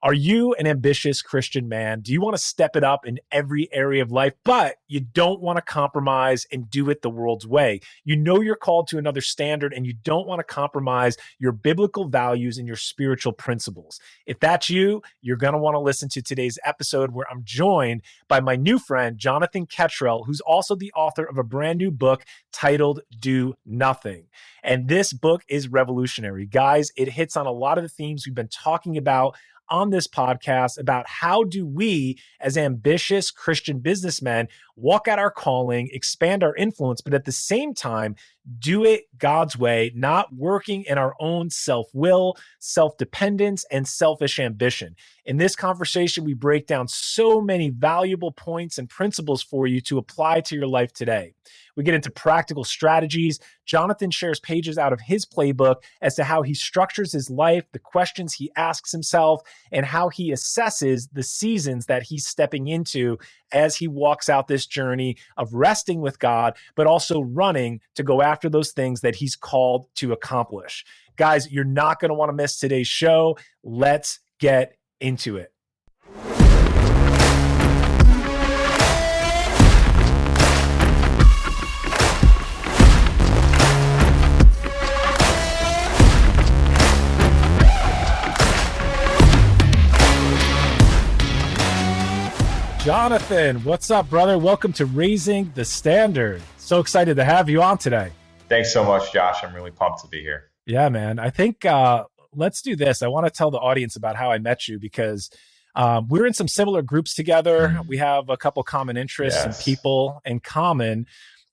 Are you an ambitious Christian man? Do you want to step it up in every area of life, but you don't want to compromise and do it the world's way? You know you're called to another standard and you don't want to compromise your biblical values and your spiritual principles. If that's you, you're going to want to listen to today's episode where I'm joined by my new friend, Jonathan Cottrell, who's also the author of a brand new book titled Do Nothing. And this book is revolutionary. Guys, it hits on a lot of the themes we've been talking about on this podcast about how do we as ambitious Christian businessmen walk out our calling, expand our influence, but at the same time, do it God's way, not working in our own self-will, self-dependence, and selfish ambition. In this conversation, we break down so many valuable points and principles for you to apply to your life today. We get into practical strategies. Jonathan shares pages out of his playbook as to how he structures his life, the questions he asks himself, and how he assesses the seasons that he's stepping into as he walks out this journey of resting with God, but also running to go after those things that he's called to accomplish. Guys, you're not going to want to miss today's show. Let's get into it. Jonathan, what's up, brother? Welcome to Raising the Standard. So excited to have you on today. Thanks so much, Josh. I'm really pumped to be here. Yeah, man. I think let's do this. I want to tell the audience about how I met you because we're in some similar groups together. We have a couple common interests and people in common.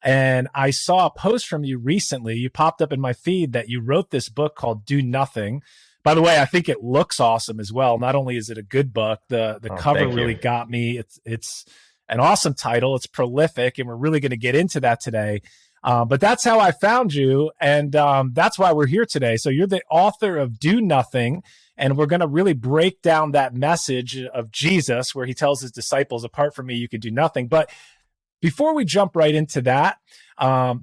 And I saw a post from you recently. You popped up in my feed that you wrote this book called Do Nothing. By the way, I think it looks awesome as well. Not only is it a good book, the cover really got me. It's an awesome title. It's prolific, and we're really going to get into that today. But that's how I found you, and that's why we're here today. So you're the author of Do Nothing, and we're going to really break down that message of Jesus where he tells his disciples, apart from me, you can do nothing. But before we jump right into that,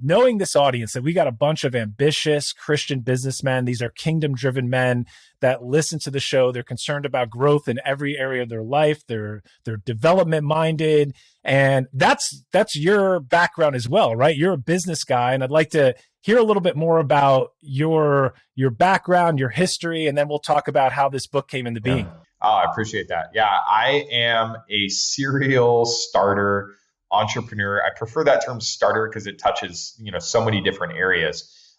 knowing this audience, that we got a bunch of ambitious Christian businessmen. These are kingdom-driven men that listen to the show. They're concerned about growth in every area of their life. They're development-minded, and that's your background as well, right? You're a business guy, and I'd like to hear a little bit more about your background, your history, and then we'll talk about how this book came into being. Oh, I appreciate that. Yeah, I am a serial starter entrepreneur. I prefer that term starter because it touches, so many different areas.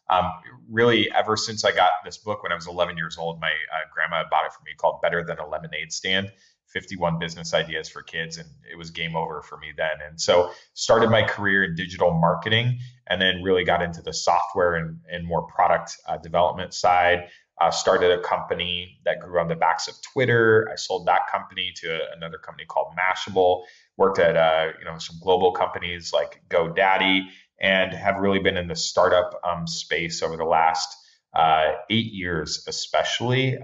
Really, ever since I got this book when I was 11 years old, my grandma bought it for me, called Better Than a Lemonade Stand, 51 business ideas for kids. And it was game over for me then. And so started my career in digital marketing and then really got into the software and more product development side. Started a company that grew on the backs of Twitter. I sold that company to another company called Mashable. Worked at some global companies like GoDaddy, and have really been in the startup space over the last 8 years, especially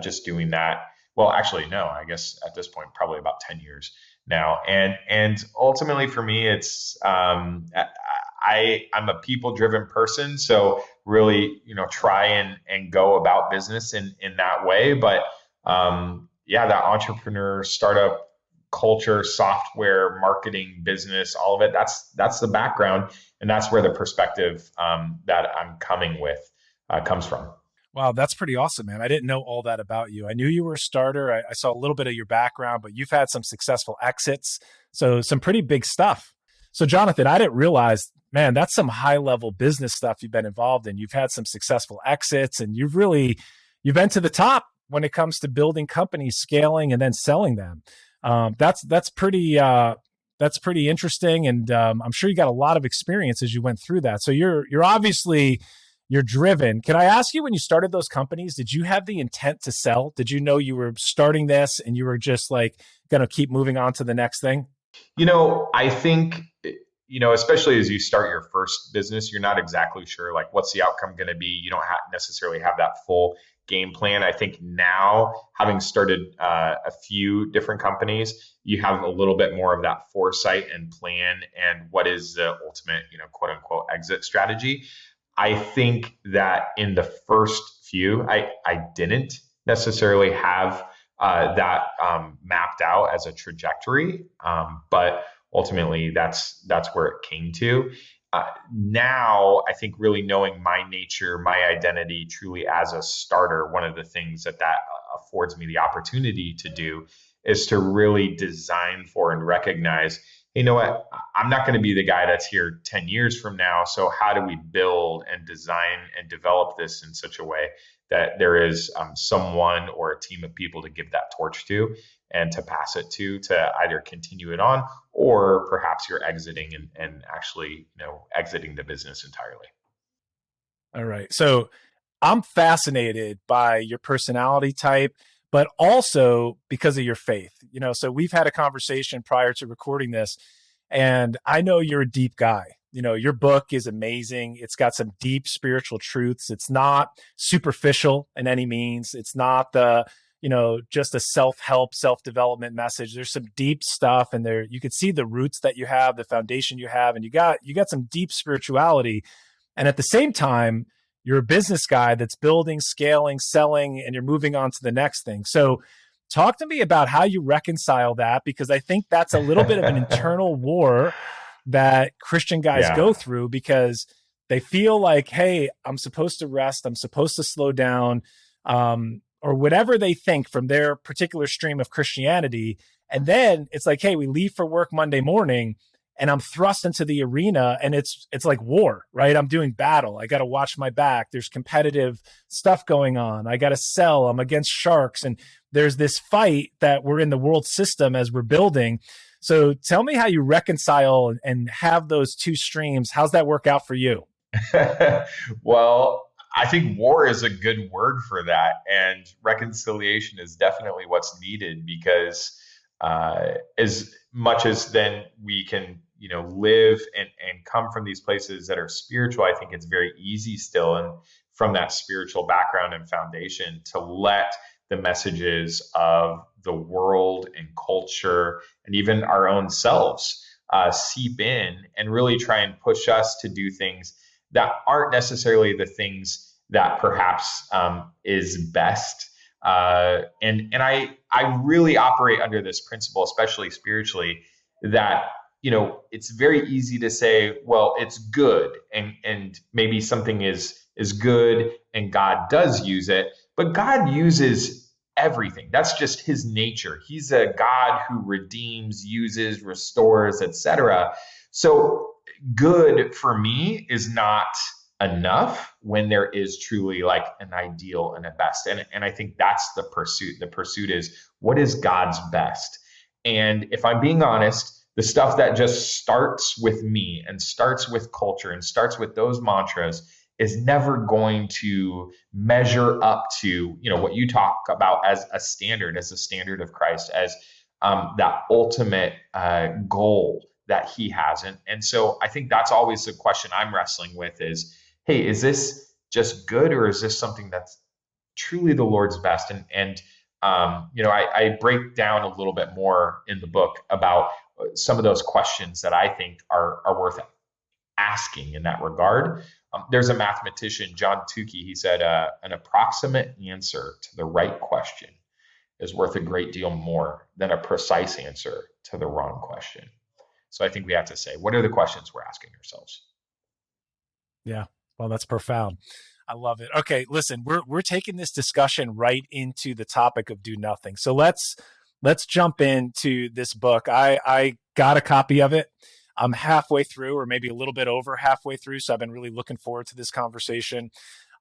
just doing that. Well, actually, no, I guess at this point, probably about 10 years now. And ultimately for me, it's I'm a people-driven person, so really, try and go about business in that way. But that entrepreneur startup culture, software, marketing, business, all of it, that's the background, and that's where the perspective that I'm coming with comes from. Wow, that's pretty awesome, man. I didn't know all that about you. I knew you were a starter. I saw a little bit of your background, but you've had some successful exits, so some pretty big stuff. So Jonathan, I didn't realize, man, that's some high-level business stuff you've been involved in. You've had some successful exits, and you've been to the top when it comes to building companies, scaling, and then selling them. That's pretty interesting, and I'm sure you got a lot of experience as you went through that. So you're obviously driven. Can I ask you, when you started those companies, did you have the intent to sell? Did you know you were starting this and you were just like going to keep moving on to the next thing? I think, especially as you start your first business, you're not exactly sure like what's the outcome going to be. You don't necessarily have that full game plan. I think now, having started a few different companies, you have a little bit more of that foresight and plan and what is the ultimate, quote unquote, exit strategy. I think that in the first few, I didn't necessarily have that mapped out as a trajectory. But ultimately, that's where it came to. Now, I think really knowing my nature, my identity truly as a starter, one of the things that affords me the opportunity to do is to really design for and recognize, hey, you know what, I'm not going to be the guy that's here 10 years from now. So how do we build and design and develop this in such a way that there is someone or a team of people to give that torch to and to pass it to either continue it on, or perhaps you're exiting and actually, exiting the business entirely. All right. So I'm fascinated by your personality type, but also because of your faith. So we've had a conversation prior to recording this, and I know you're a deep guy. Your book is amazing. It's got some deep spiritual truths. It's not superficial in any means. It's not just a self-help, self-development message. There's some deep stuff in there. You could see the roots that you have, the foundation you have, and you got some deep spirituality. And at the same time, you're a business guy that's building, scaling, selling, and you're moving on to the next thing. So talk to me about how you reconcile that, because I think that's a little bit of an internal war that Christian guys go through, because they feel like, hey, I'm supposed to rest, I'm supposed to slow down, or whatever they think from their particular stream of Christianity. And then it's like, hey, we leave for work Monday morning and I'm thrust into the arena, and it's like war, right? I'm doing battle. I got to watch my back. There's competitive stuff going on. I got to sell. I'm against sharks. And there's this fight that we're in the world system as we're building. So tell me how you reconcile and have those two streams. How's that work out for you? Well, I think war is a good word for that. And reconciliation is definitely what's needed, because as much as then we can, live and come from these places that are spiritual, I think it's very easy still, and from that spiritual background and foundation, to let the messages of the world and culture and even our own selves seep in and really try and push us to do things that aren't necessarily the things that perhaps is best. And I really operate under this principle, especially spiritually, that it's very easy to say, well, it's good, and maybe something is good and God does use it, but God uses everything. That's just his nature. He's a God who redeems, uses, restores, etc. So good for me is not enough when there is truly like an ideal and a best. And I think that's the pursuit. The pursuit is, what is God's best? And if I'm being honest, the stuff that just starts with me and starts with culture and starts with those mantras is never going to measure up to, what you talk about as a standard of Christ, as that ultimate goal that he has. And so I think that's always the question I'm wrestling with is, hey, is this just good, or is this something that's truly the Lord's best? And I break down a little bit more in the book about some of those questions that I think are worth asking in that regard. There's a mathematician, John Tukey, he said, an approximate answer to the right question is worth a great deal more than a precise answer to the wrong question. So I think we have to say, what are the questions we're asking ourselves? Yeah. Well, that's profound. I love it. Okay, listen, we're taking this discussion right into the topic of do nothing. So let's jump into this book. I got a copy of it. I'm halfway through, or maybe a little bit over halfway through. So I've been really looking forward to this conversation.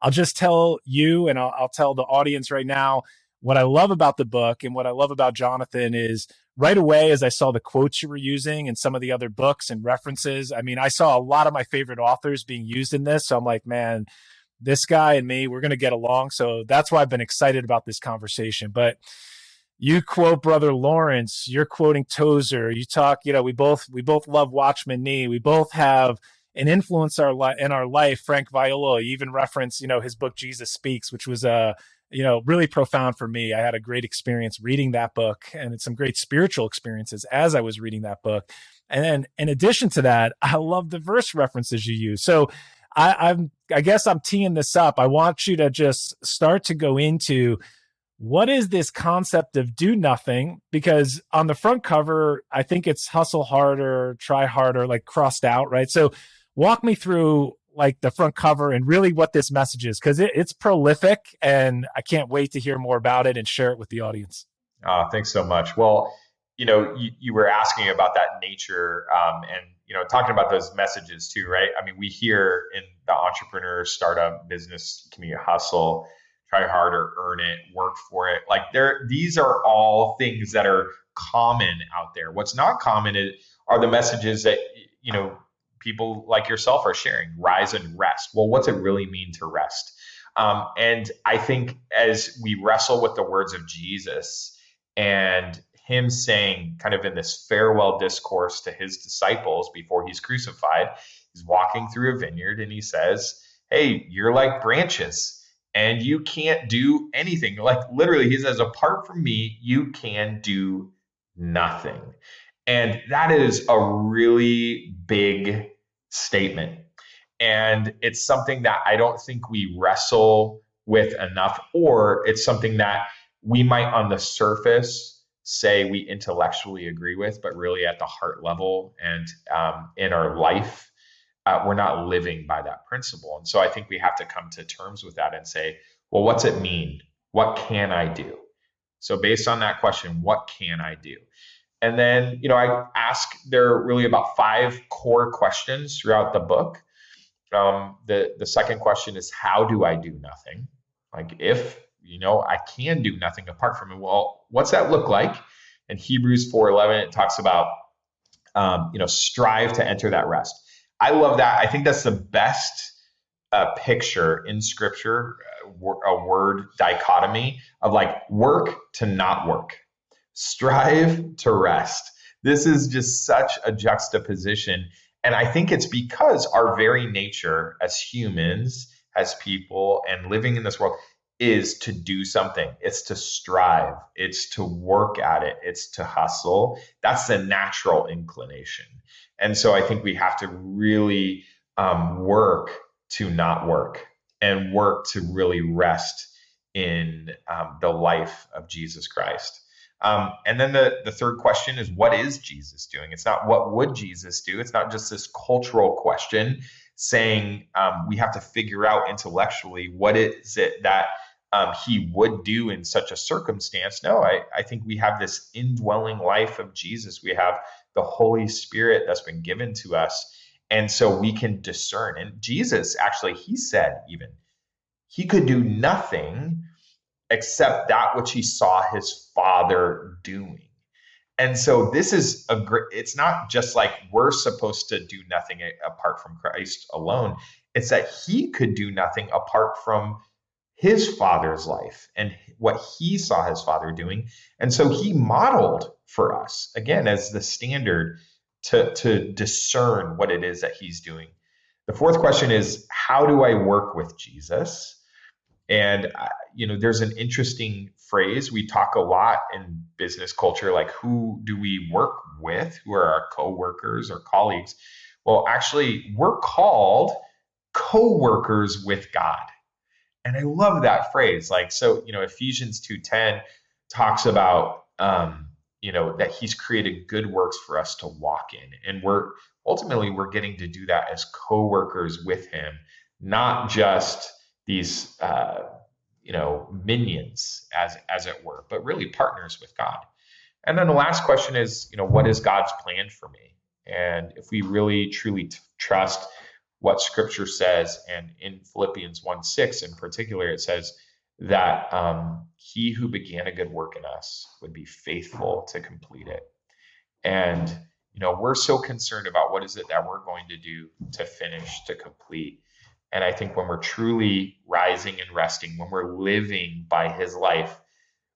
I'll just tell you, and I'll tell the audience right now, what I love about the book and what I love about Jonathan is right away, as I saw the quotes you were using and some of the other books and references, I mean, I saw a lot of my favorite authors being used in this. So I'm like, man, this guy and me, we're going to get along. So that's why I've been excited about this conversation. But you quote Brother Lawrence, you're quoting Tozer. You talk, we both love Watchman Nee. We both have an influence in our life. Frank Viola, you even reference, his book Jesus Speaks, which was really profound for me. I had a great experience reading that book, and some great spiritual experiences as I was reading that book. And then in addition to that, I love the verse references you use. So I guess I'm teeing this up. I want you to just start to go into what is this concept of do nothing? Because on the front cover, I think it's hustle harder, try harder, like crossed out, right? So walk me through like the front cover and really what this message is, because it's prolific and I can't wait to hear more about it and share it with the audience. Thanks so much. Well, you were asking about that nature, and talking about those messages too, right? I mean, we hear in the entrepreneur, startup, business community, hustle, try harder, earn it, work for it. Like these are all things that are common out there. What's not common are the messages that people like yourself are sharing. Rise and rest. Well, what's it really mean to rest? And I think as we wrestle with the words of Jesus, and him saying, kind of in this farewell discourse to his disciples before he's crucified, he's walking through a vineyard and he says, hey, you're like branches and you can't do anything. Like literally, he says, apart from me, you can do nothing. And that is a really big statement. And it's something that I don't think we wrestle with enough, or it's something that we might on the surface say we intellectually agree with, but really at the heart level and in our life, we're not living by that principle. And so I think we have to come to terms with that and say, well, what's it mean? What can I do? So based on that question, what can I do? And then, I ask, there are really about 5 core questions throughout the book. The second question is, how do I do nothing? Like if I can do nothing apart from it. Well, what's that look like? In Hebrews 4:11, it talks about, strive to enter that rest. I love that. I think that's the best picture in Scripture, a word dichotomy of like work to not work, strive to rest. This is just such a juxtaposition. And I think it's because our very nature as humans, as people, and living in this world is to do something. It's to strive. It's to work at it. It's to hustle. That's the natural inclination. And so I think we have to really work to not work and work to really rest in the life of Jesus Christ. And then the third question is, what is Jesus doing? It's not what would Jesus do? It's not just this cultural question saying we have to figure out intellectually what is it that he would do in such a circumstance. No, I think we have this indwelling life of Jesus. We have the Holy Spirit that's been given to us. And so we can discern. And Jesus, actually, he said even, he could do nothing except that which he saw his Father doing. And so this is it's not just like we're supposed to do nothing apart from Christ alone. It's that he could do nothing apart from his Father's life and what he saw his Father doing. And so he modeled for us, again, as the standard to discern what it is that he's doing. The fourth question is, how do I work with Jesus? And, there's an interesting phrase. We talk a lot in business culture, like who do we work with? Who are our coworkers or colleagues? Well, actually, we're called co-workers with God. And I love that phrase. Like, so, Ephesians 2:10 talks about, that he's created good works for us to walk in. And we're getting to do that as co-workers with him, not just these, minions as it were, but really partners with God. And then the last question is, what is God's plan for me? And if we really truly trust what Scripture says, and in Philippians 1:6 in particular, it says that he who began a good work in us would be faithful to complete it. And we're so concerned about what is it that we're going to do to finish, to complete. And I think when we're truly rising and resting, when we're living by his life,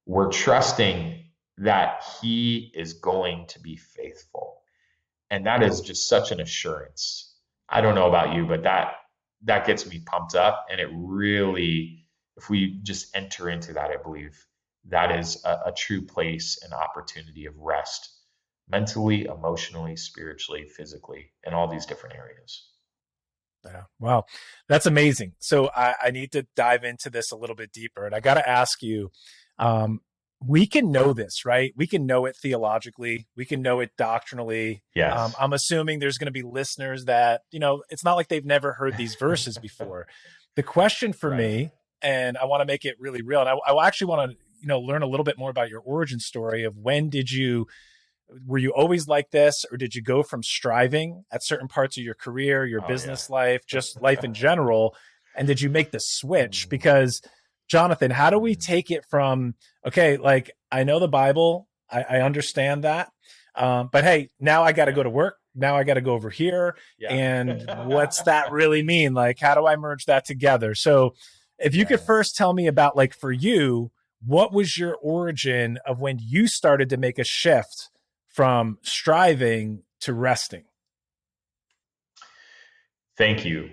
we're trusting that he is going to be faithful. And that is just such an assurance. I don't know about you, but that gets me pumped up. And it really, if we just enter into that, I believe that is a true place and opportunity of rest, mentally, emotionally, spiritually, physically, in all these different areas. Yeah. Wow. That's amazing. So I need to dive into this a little bit deeper. And I got to ask you, Um, we can know this, right? We can know it theologically. We can know it doctrinally. Yes. I'm assuming there's going to be listeners that, it's not like they've never heard these verses before. The question for Right. me, and I want to make it really real, and I actually want to, learn a little bit more about your origin story of were you always like this, or did you go from striving at certain parts of your career, your Oh yeah. business life, just life in general? And did you make the switch? Mm, Because, Jonathan, how do we mm, take it from, okay, like I know the Bible, I understand that. But hey, now I got to yeah. go to work. Now I got to go over here. Yeah. And what's that really mean? Like, how do I merge that together? So if you could Yes. first tell me about, like, for you, what was your origin of when you started to make a shift from striving to resting? Thank you.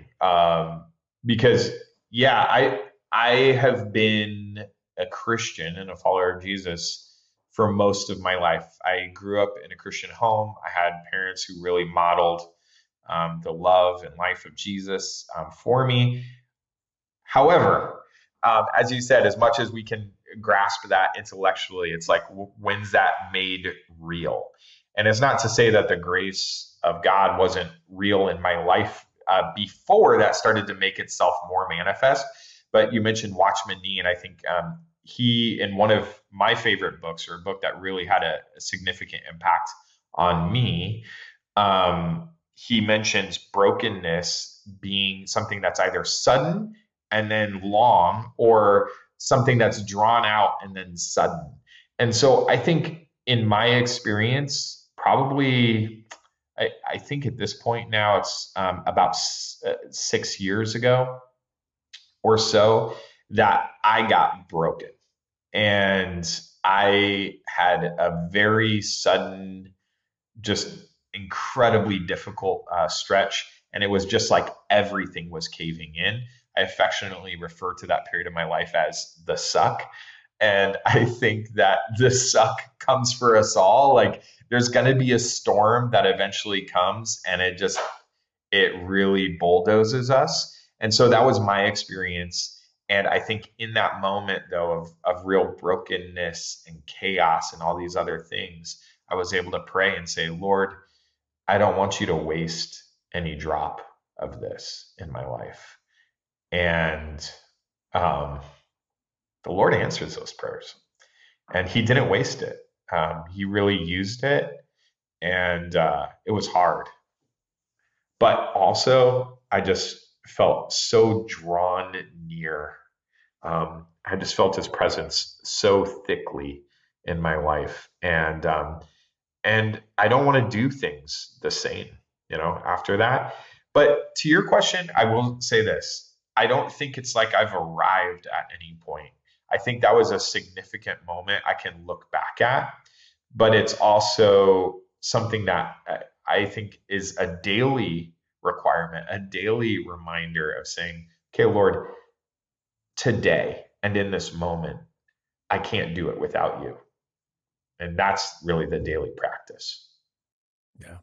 Because yeah, I have been a Christian and a follower of Jesus for most of my life. I grew up in a Christian home. I had parents who really modeled the love and life of Jesus for me. However, as you said, as much as we can grasp that intellectually, it's like, when's that made real? And it's not to say that the grace of God wasn't real in my life before that started to make itself more manifest. But you mentioned Watchman Nee, and I think he, in one of my favorite books, or a book that really had a significant impact on me, he mentions brokenness being something that's either sudden and then long, or something that's drawn out and then sudden. And so I think in my experience, probably, I think at this point now it's about 6 years ago or so that I got broken. And I had a very sudden, just incredibly difficult stretch. And it was just like everything was caving in. I affectionately refer to that period of my life as the suck. And I think that the suck comes for us all. Like there's going to be a storm that eventually comes, and it really bulldozes us. And so that was my experience. And I think in that moment, though, of real brokenness and chaos and all these other things, I was able to pray and say, Lord, I don't want you to waste any drop of this in my life. And um, the Lord answers those prayers, and He didn't waste it. He really used it, and it was hard. But also, I just felt so drawn near. I just felt His presence so thickly in my life, and I don't want to do things the same, after that. But to your question, I will say this. I don't think it's like I've arrived at any point. I think that was a significant moment I can look back at, but it's also something that I think is a daily requirement, a daily reminder of saying, okay, Lord, today and in this moment, I can't do it without you. And that's really the daily practice. Yeah.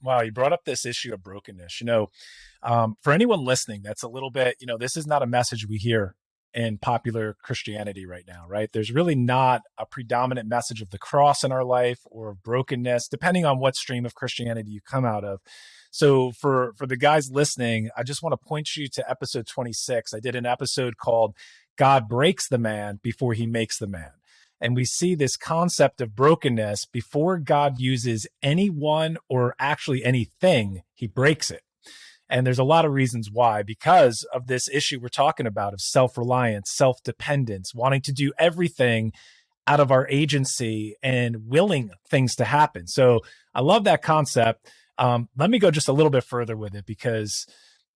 Wow, you brought up this issue of brokenness. For anyone listening, that's a little bit, this is not a message we hear in popular Christianity right now, right? There's really not a predominant message of the cross in our life or of brokenness, depending on what stream of Christianity you come out of. So for the guys listening, I just want to point you to episode 26. I did an episode called God Breaks the Man Before He Makes the Man. And we see this concept of brokenness before God uses anyone or actually anything, He breaks it. And there's a lot of reasons why, because of this issue we're talking about of self-reliance, self-dependence, wanting to do everything out of our agency and willing things to happen. So I love that concept. Let me go just a little bit further with it because,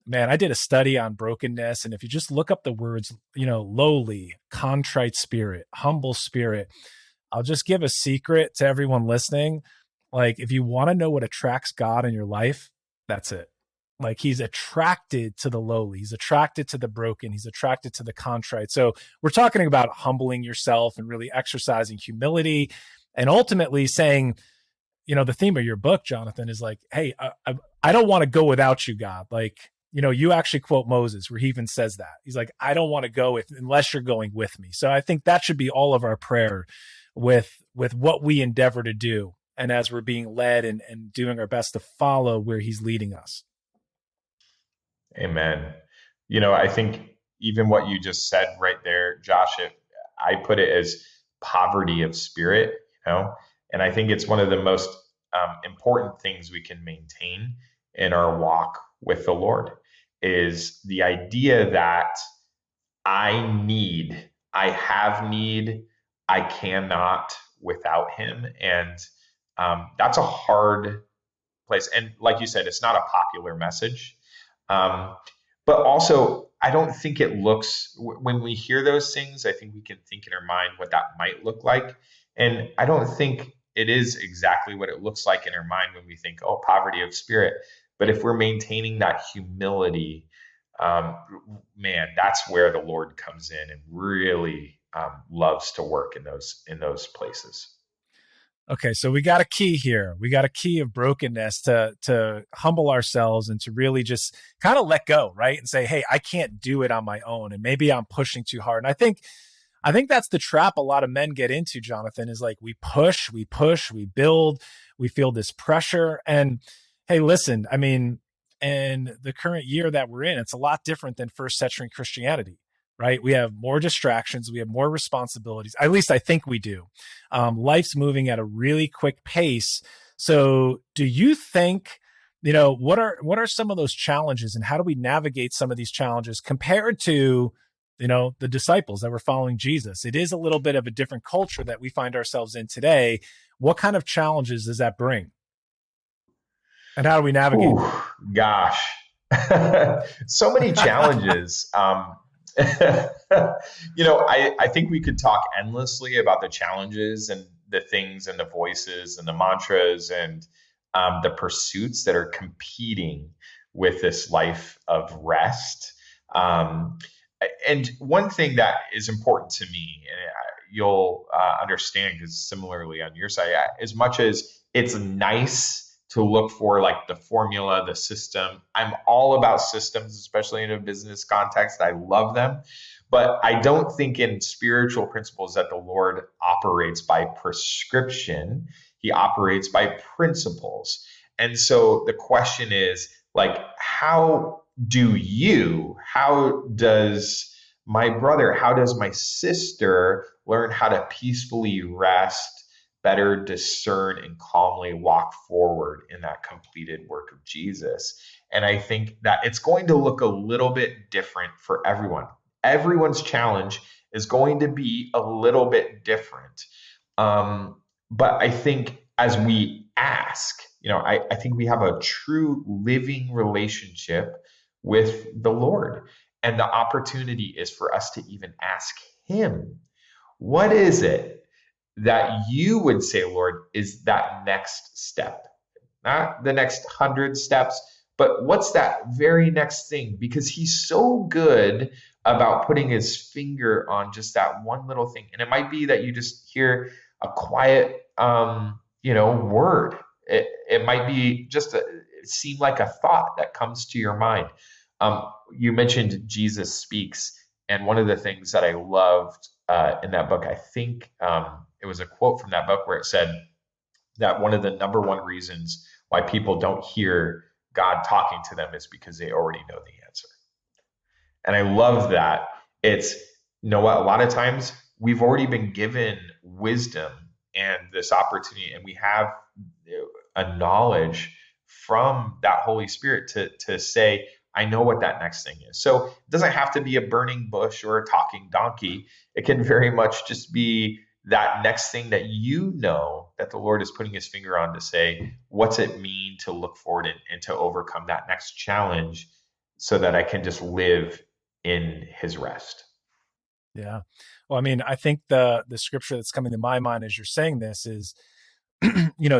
man, I did a study on brokenness. And if you just look up the words, lowly, contrite spirit, humble spirit, I'll just give a secret to everyone listening. Like, if you want to know what attracts God in your life, that's it. Like, He's attracted to the lowly. He's attracted to the broken. He's attracted to the contrite. So we're talking about humbling yourself and really exercising humility and ultimately saying, the theme of your book, Jonathan, is like, hey, I don't want to go without you, God. Like, you actually quote Moses where he even says that. He's like, I don't want to go unless you're going with me. So I think that should be all of our prayer with what we endeavor to do. And as we're being led and doing our best to follow where he's leading us. Amen. I think even what you just said right there, Josh, I put it as poverty of spirit, and I think it's one of the most important things we can maintain in our walk with the Lord is the idea that I have need, I cannot without him. And that's a hard place. And like you said, it's not a popular message. Um, but also, I don't think it looks, when we hear those things, I think we can think in our mind what that might look like. And I don't think it is exactly what it looks like in our mind when we think, oh, poverty of spirit. But if we're maintaining that humility, um, man, that's where the Lord comes in and really loves to work in those places. Okay, so we got a key here. We got a key of brokenness to humble ourselves and to really just kind of let go, right? And say, "Hey, I can't do it on my own, and maybe I'm pushing too hard." And I think that's the trap a lot of men get into, Jonathan, is like we push, we build, we feel this pressure. And hey, listen, I mean, in the current year that we're in, it's a lot different than first century Christianity, right? We have more distractions, we have more responsibilities. At least I think we do. Life's moving at a really quick pace. So, do you think, what are some of those challenges, and how do we navigate some of these challenges compared to, the disciples that were following Jesus? It is a little bit of a different culture that we find ourselves in today. What kind of challenges does that bring? And how do we navigate Ooh, them? gosh, so many challenges. I think we could talk endlessly about the challenges and the things and the voices and the mantras and the pursuits that are competing with this life of rest. Um, and one thing that is important to me, and you'll understand because similarly on your side, as much as it's nice to look for like the formula, the system, I'm all about systems, especially in a business context. I love them. But I don't think in spiritual principles that the Lord operates by prescription. He operates by principles. And so the question is like, how does my brother, how does my sister learn how to peacefully rest, better discern, and calmly walk forward in that completed work of Jesus? And I think that it's going to look a little bit different for everyone. Everyone's challenge is going to be a little bit different. But I think as we ask, I think we have a true living relationship with the Lord. And the opportunity is for us to even ask Him, what is it that you would say, Lord, is that next step? Not the next 100 steps, but what's that very next thing? Because He's so good about putting His finger on just that one little thing. And it might be that you just hear a quiet, word. It might be just it seem like a thought that comes to your mind. You mentioned Jesus Speaks, and one of the things that I loved in that book, I think it was a quote from that book where it said that one of the number one reasons why people don't hear God talking to them is because they already know the answer. And I love that. It's, what, a lot of times we've already been given wisdom and this opportunity, and we have a knowledge from that Holy Spirit to say, I know what that next thing is. So it doesn't have to be a burning bush or a talking donkey. It can very much just be that next thing that that the Lord is putting His finger on to say, what's it mean to look forward and to overcome that next challenge so that I can just live in His rest. Yeah. Well, I mean, I think the scripture that's coming to my mind as you're saying this is,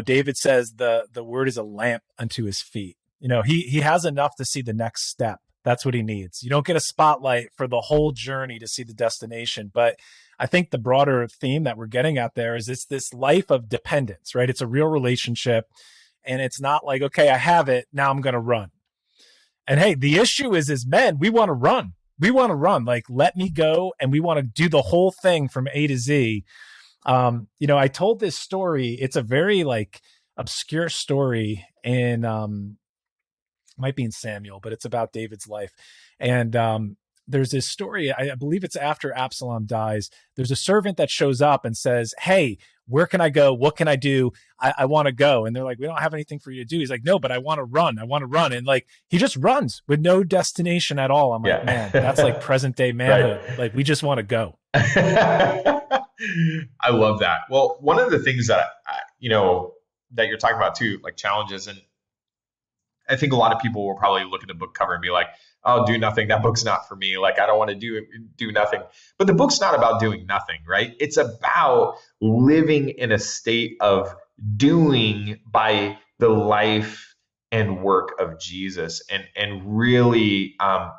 David says the word is a lamp unto his feet. He has enough to see the next step. That's what he needs. You don't get a spotlight for the whole journey to see the destination. But I think the broader theme that we're getting at there is it's this life of dependence, right? It's a real relationship. And it's not like, okay, I have it, now I'm going to run. And hey, the issue is, as men, we want to run. We want to run. Like, let me go, and we want to do the whole thing from A to Z. I told this story. It's a very like obscure story in might be in Samuel, but it's about David's life. And there's this story, I believe it's after Absalom dies. There's a servant that shows up and says, "Hey, where can I go? What can I do? I want to go." And they're like, "We don't have anything for you to do." He's like, "No, but I want to run. I want to run." And like, he just runs with no destination at all. I'm like, man, that's like Yeah. present day Right. manhood. Like, we just want to go. I love that. Well, one of the things that that you're talking about too, like challenges, and I think a lot of people will probably look at the book cover and be like, "Oh, do nothing. That book's not for me. Like, I don't want to do nothing." But the book's not about doing nothing, right? It's about living in a state of doing by the life and work of Jesus, and really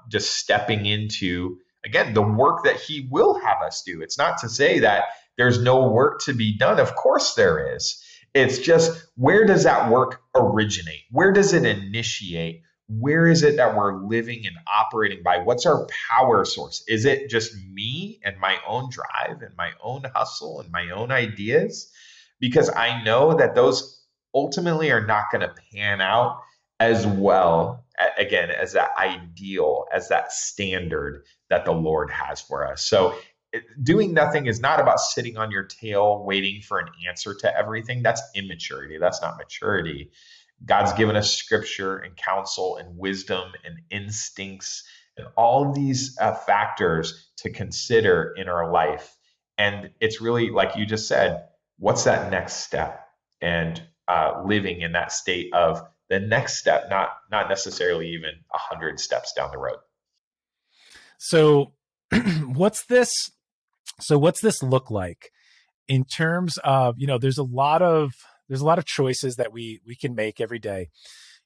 just stepping into, again, the work that He will have us do. It's not to say that there's no work to be done. Of course there is. It's just, where does that work originate? Where does it initiate? Where is it that we're living and operating by? What's our power source? Is it just me and my own drive and my own hustle and my own ideas? Because I know that those ultimately are not going to pan out as well, again, as that ideal, as that standard that the Lord has for us. So doing nothing is not about sitting on your tail waiting for an answer to everything. That's immaturity. That's not maturity. God's given us scripture and counsel and wisdom and instincts and all of these factors to consider in our life. And it's really, like you just said, what's that next step? And living in that state of the next step, not necessarily even 100 steps down the road. So what's this? So what's this look like in terms of, there's a lot of choices that we can make every day.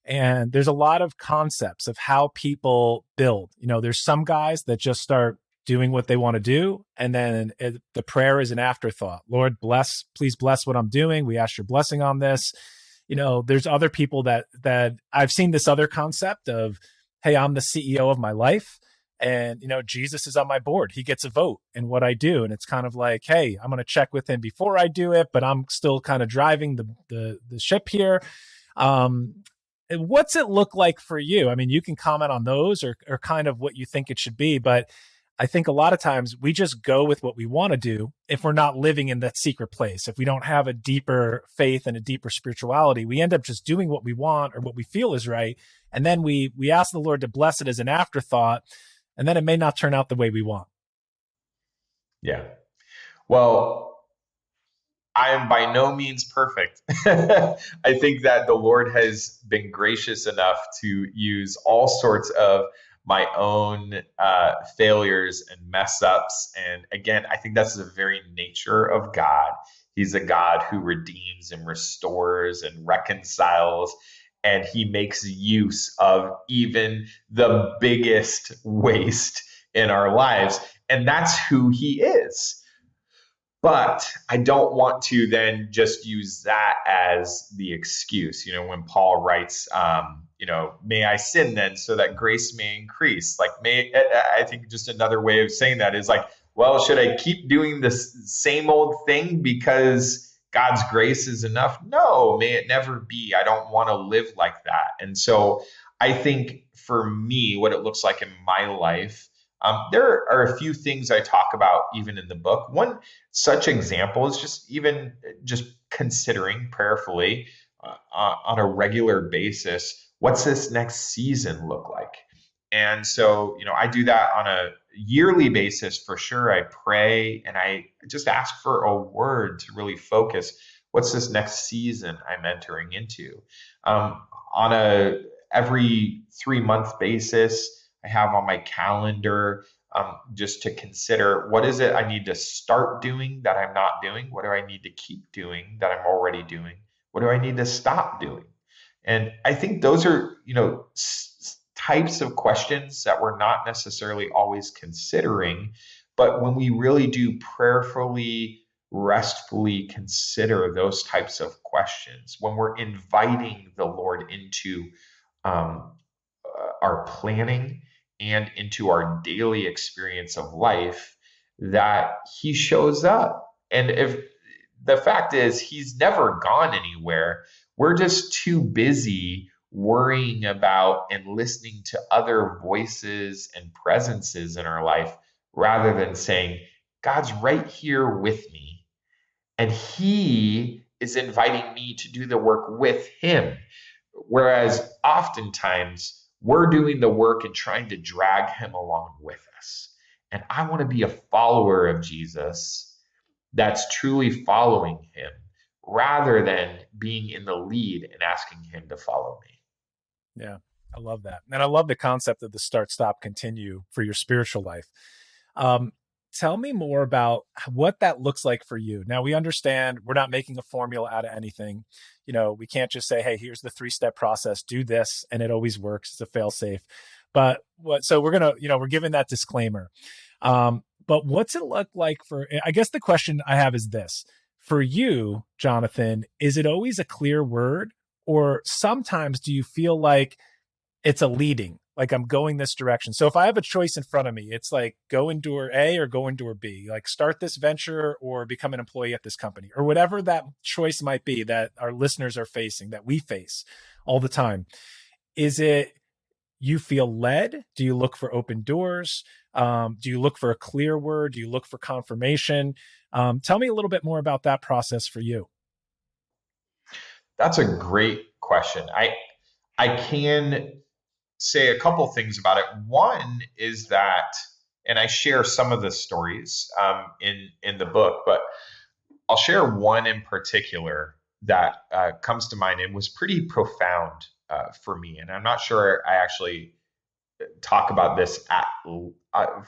And there's a lot of concepts of how people build. There's some guys that just start doing what they want to do. And then the prayer is an afterthought. Lord, please bless what I'm doing. We ask your blessing on this. There's other people that I've seen this other concept of, hey, I'm the CEO of my life. And, Jesus is on my board. He gets a vote in what I do. And it's kind of like, hey, I'm going to check with him before I do it, but I'm still kind of driving the ship here. What's it look like for you? I mean, you can comment on those or kind of what you think it should be, but I think a lot of times we just go with what we want to do if we're not living in that secret place. If we don't have a deeper faith and a deeper spirituality, we end up just doing what we want or what we feel is right. And then we ask the Lord to bless it as an afterthought, and then it may not turn out the way we want. Yeah. Well, I am by no means perfect. I think that the Lord has been gracious enough to use all sorts of my own failures and mess ups. And again, I think that's the very nature of God. He's a God who redeems and restores and reconciles, and He makes use of even the biggest waste in our lives. And that's who He is. But I don't want to then just use that as the excuse. When Paul writes, may I sin then so that grace may increase? Like, I think just another way of saying that is like, well, should I keep doing this same old thing because God's grace is enough? No, may it never be. I don't want to live like that. And so I think for me, what it looks like in my life, there are a few things I talk about even in the book. One such example is just considering prayerfully on a regular basis, what's this next season look like? And so, I do that on a yearly basis for sure. I pray and I just ask for a word to really focus. What's this next season I'm entering into? On a every 3-month basis, I have on my calendar just to consider, what is it I need to start doing that I'm not doing? What do I need to keep doing that I'm already doing? What do I need to stop doing? And I think those are, types of questions that we're not necessarily always considering. But when we really do prayerfully, restfully consider those types of questions, when we're inviting the Lord into um, our planning and into our daily experience of life, that he shows up. And if the fact is, he's never gone anywhere, we're just too busy worrying about and listening to other voices and presences in our life rather than saying, God's right here with me, and he is inviting me to do the work with him. Whereas oftentimes we're doing the work and trying to drag him along with us. And I want to be a follower of Jesus that's truly following him rather than being in the lead and asking him to follow me. Yeah, I love that. And I love the concept of the start, stop, continue for your spiritual life. Um, Tell me more about what that looks like for you. Now, we understand we're not making a formula out of anything. You know, we can't just say, hey, here's the 3-step process, do this, and it always works. It's a fail safe. But so we're going to, we're giving that disclaimer. But what's it look like for, I guess the question I have is this: for you, Jonathan, is it always a clear word, or sometimes do you feel like it's a leading, like I'm going this direction? So if I have a choice in front of me, it's like go and door A or go and door B, like start this venture or become an employee at this company, or whatever that choice might be that our listeners are facing, that we face all the time. Is it you feel led? Do you look for open doors? Do you look for a clear word? Do you look for confirmation? Tell me a little bit more about that process for you. That's a great question. I can say a couple things about it. One is that, and I share some of the stories in the book, but I'll share one in particular that comes to mind and was pretty profound for me. And I'm not sure I actually talk about this at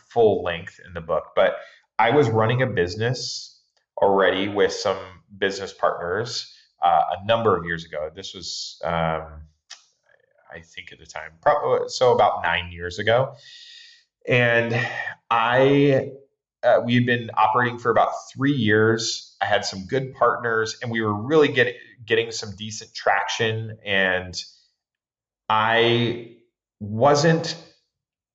full length in the book, but I was running a business already with some business partners a number of years ago. This was, I think at the time, so about 9 years ago. And we had been operating for about 3 years. I had some good partners, and we were really getting some decent traction. And I wasn't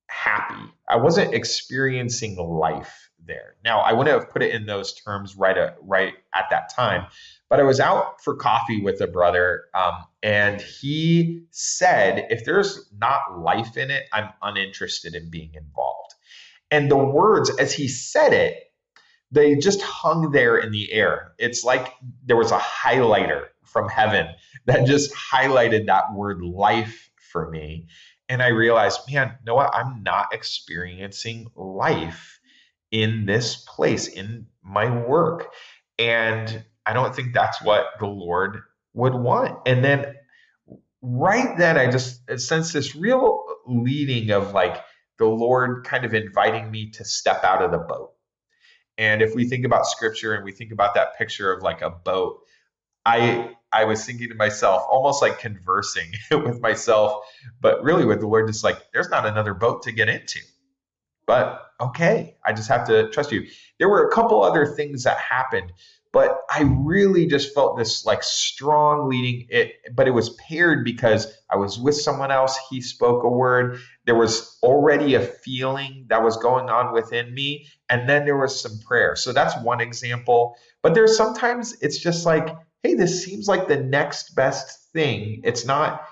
happy. I wasn't experiencing life there. Now, I wouldn't have put it in those terms right at that time, but I was out for coffee with a brother, and he said, if there's not life in it, I'm uninterested in being involved. And the words, as he said it, they just hung there in the air. It's like there was a highlighter from heaven that just highlighted that word life for me. And I realized, man, you know what? I'm not experiencing life in this place, in my work. And I don't think that's what the Lord would want. And then right then, I just sensed this real leading of like the Lord kind of inviting me to step out of the boat. And if we think about scripture and we think about that picture of like a boat, I was thinking to myself, almost like conversing with myself, but really with the Lord, just like, there's not another boat to get into. But okay, I just have to trust you. There were a couple other things that happened, but I really just felt this like strong leading it, but it was paired because I was with someone else. He spoke a word. There was already a feeling that was going on within me. And then there was some prayer. So that's one example. But there's sometimes it's just like, hey, this seems like the next best thing. It's not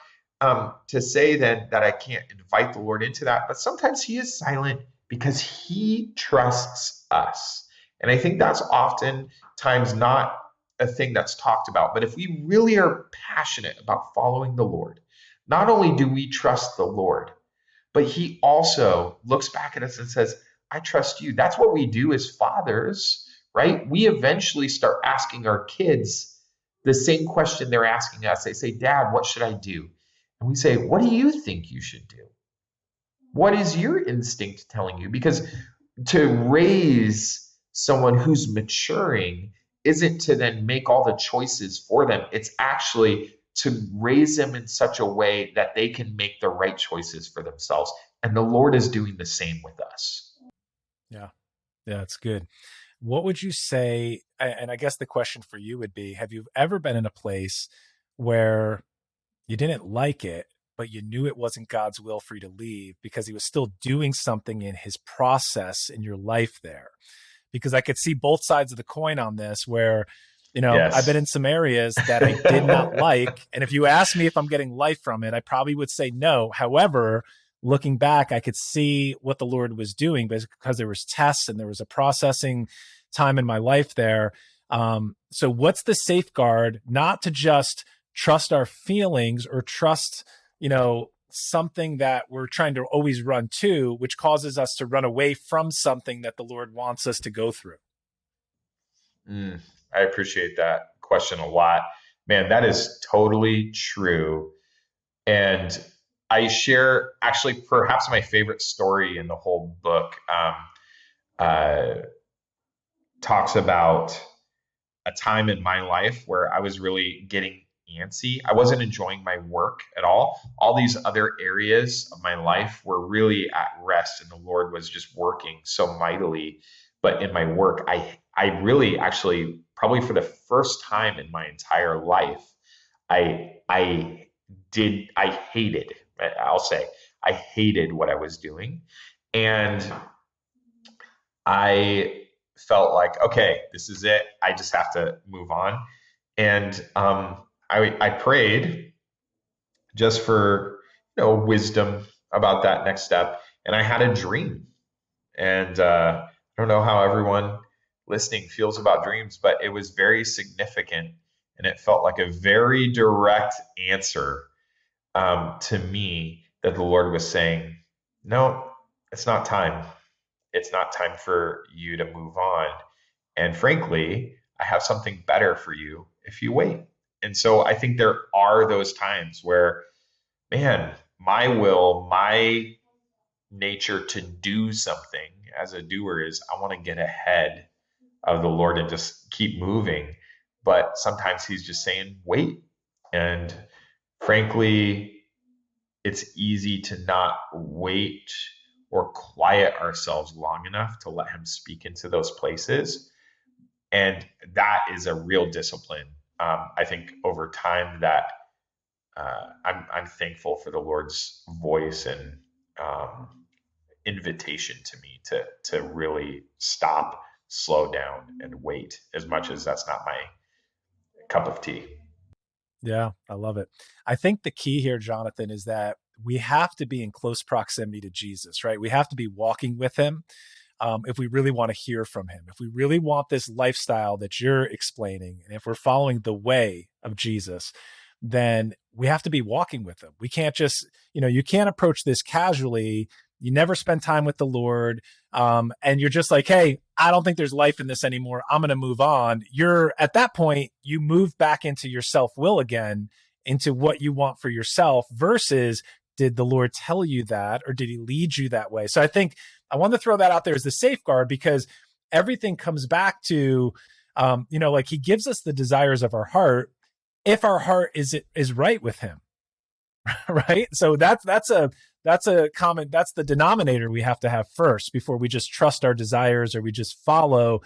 to say then that I can't invite the Lord into that, but sometimes he is silent because he trusts us. And I think that's oftentimes not a thing that's talked about. But if we really are passionate about following the Lord, not only do we trust the Lord, but he also looks back at us and says, I trust you. That's what we do as fathers, right? We eventually start asking our kids the same question they're asking us. They say, Dad, what should I do? And we say, what do you think you should do? What is your instinct telling you? Because to raise someone who's maturing isn't to then make all the choices for them. It's actually to raise them in such a way that they can make the right choices for themselves. And the Lord is doing the same with us. Yeah. Yeah, it's good. What would you say? And I guess the question for you would be, have you ever been in a place where you didn't like it, but you knew it wasn't God's will for you to leave because he was still doing something in his process in your life there. Because I could see both sides of the coin on this where, I've been Yes. in some areas that I did not like. And if you ask me if I'm getting life from it, I probably would say no. However, looking back, I could see what the Lord was doing because there was tests and there was a processing time in my life there. So what's the safeguard not to just trust our feelings or trust, something that we're trying to always run to, which causes us to run away from something that the Lord wants us to go through? Mm, I appreciate that question a lot. Man, that is totally true. And I share actually perhaps my favorite story in the whole book. Uh, Talks about a time in my life where I was really getting antsy. I wasn't enjoying my work at all. All these other areas of my life were really at rest, and the Lord was just working so mightily. But in my work, I really actually probably for the first time in my entire life, I hated. I'll say I hated what I was doing, and I felt like, okay, this is it. I just have to move on. And I prayed just for wisdom about that next step. And I had a dream. And I don't know how everyone listening feels about dreams, but it was very significant. And it felt like a very direct answer to me that the Lord was saying, no, it's not time. It's not time for you to move on. And frankly, I have something better for you if you wait. And so I think there are those times where, man, my will, my nature to do something as a doer is I want to get ahead of the Lord and just keep moving. But sometimes he's just saying, wait. And frankly, it's easy to not wait or quiet ourselves long enough to let him speak into those places. And that is a real discipline. I think over time that I'm thankful for the Lord's voice and um, invitation to me to really stop, slow down, and wait. As much as that's not my cup of tea. Yeah, I love it. I think the key here, Jonathan, is that we have to be in close proximity to Jesus, right? We have to be walking with him if we really want to hear from him. If we really want this lifestyle that you're explaining, and if we're following the way of Jesus, then we have to be walking with him. We can't just, you can't approach this casually. You never spend time with the Lord. And you're just like, hey, I don't think there's life in this anymore. I'm going to move on. You're at that point, you move back into your self will again, into what you want for yourself versus did the Lord tell you that or did he lead you that way? So I think I want to throw that out there as the safeguard because everything comes back to, like he gives us the desires of our heart if our heart is right with him. Right. So that's a common, that's the denominator we have to have first before we just trust our desires or we just follow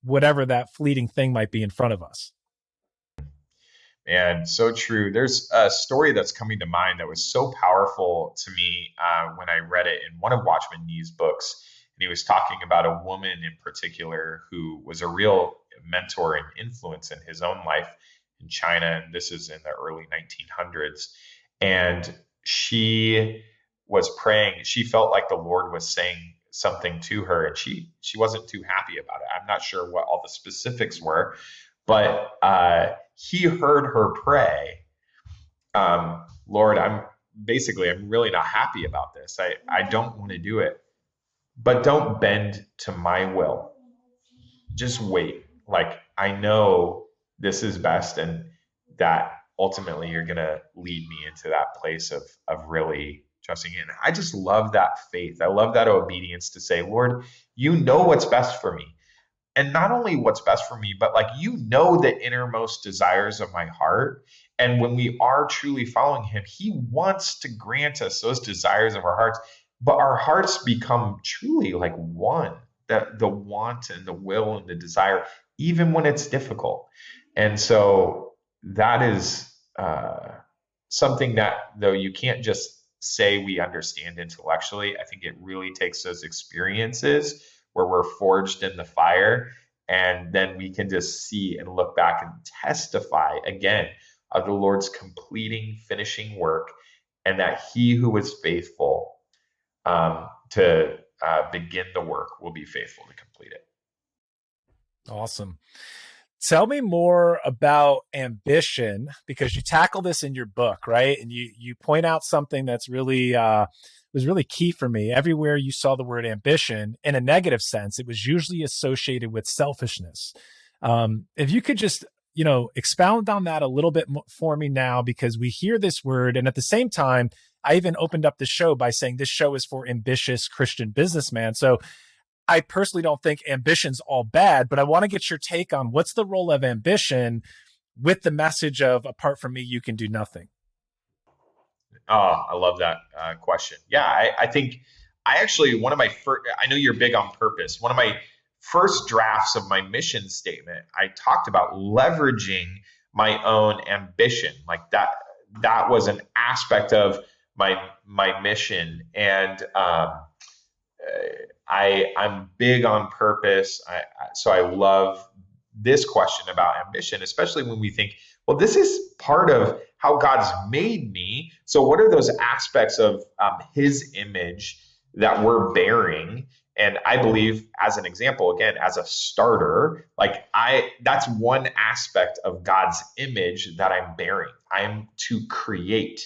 whatever that fleeting thing might be in front of us. And so true. There's a story that's coming to mind that was so powerful to me when I read it in one of Watchman Nee's books. And he was talking about a woman in particular who was a real mentor and influence in his own life in China. And this is in the early 1900s. And she was praying. She felt like the Lord was saying something to her, and she wasn't too happy about it. I'm not sure what all the specifics were, but he heard her pray, Lord, I'm really not happy about this. I don't want to do it, but don't bend to my will. Just wait. Like, I know this is best, and that ultimately you're going to lead me into that place of really trusting in. I just love that faith. I love that obedience to say, Lord, you know what's best for me. And not only what's best for me, but like you know the innermost desires of my heart. And when we are truly following him, he wants to grant us those desires of our hearts. But our hearts become truly like one, that the want and the will and the desire, even when it's difficult. And so that is something that, though, you can't just say we understand intellectually. I think it really takes those experiences where we're forged in the fire, and then we can just see and look back and testify again of the Lord's completing, finishing work, and that he who was faithful to begin the work will be faithful to complete it. Awesome. Tell me more about ambition, because you tackle this in your book, right? And you point out something that's really was really key for me. Everywhere you saw the word ambition in a negative sense, it was usually associated with selfishness. If you could just expound on that a little bit for me now, because we hear this word, and at the same time, I even opened up the show by saying this show is for ambitious Christian businessmen. So I personally don't think ambition's all bad, but I want to get your take on what's the role of ambition with the message of apart from me, you can do nothing. Oh, I love that question. Yeah, I think I actually, one of my first, I know you're big on purpose. One of my first drafts of my mission statement, I talked about leveraging my own ambition. Like that was an aspect of my mission. And I'm big on purpose. So I love this question about ambition, especially when we think, well, this is part of how God's made me. So what are those aspects of his image that we're bearing? And I believe, as an example, again, as a starter, that's one aspect of God's image that I'm bearing. I'm to create,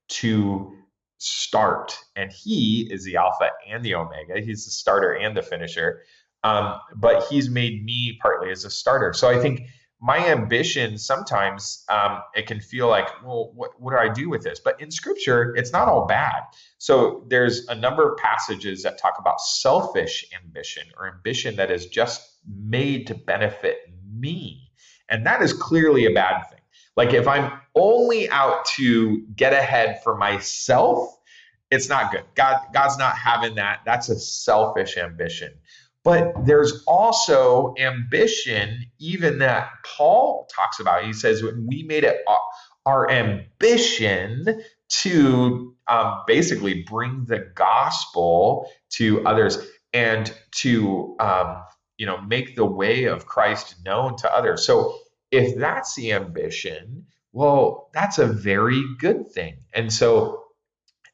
to start, and he is the Alpha and the Omega. He's the starter and the finisher. But he's made me partly as a starter. So I think my ambition sometimes it can feel like, well, what do I do with this? But in Scripture, it's not all bad. So there's a number of passages that talk about selfish ambition, or ambition that is just made to benefit me, and that is clearly a bad thing. Like if I'm only out to get ahead for myself, it's not good. God's not having that. That's a selfish ambition. But there's also ambition, even that Paul talks about. He says, when we made it our ambition to basically bring the gospel to others, and to make the way of Christ known to others. So if that's the ambition, well, that's a very good thing. And so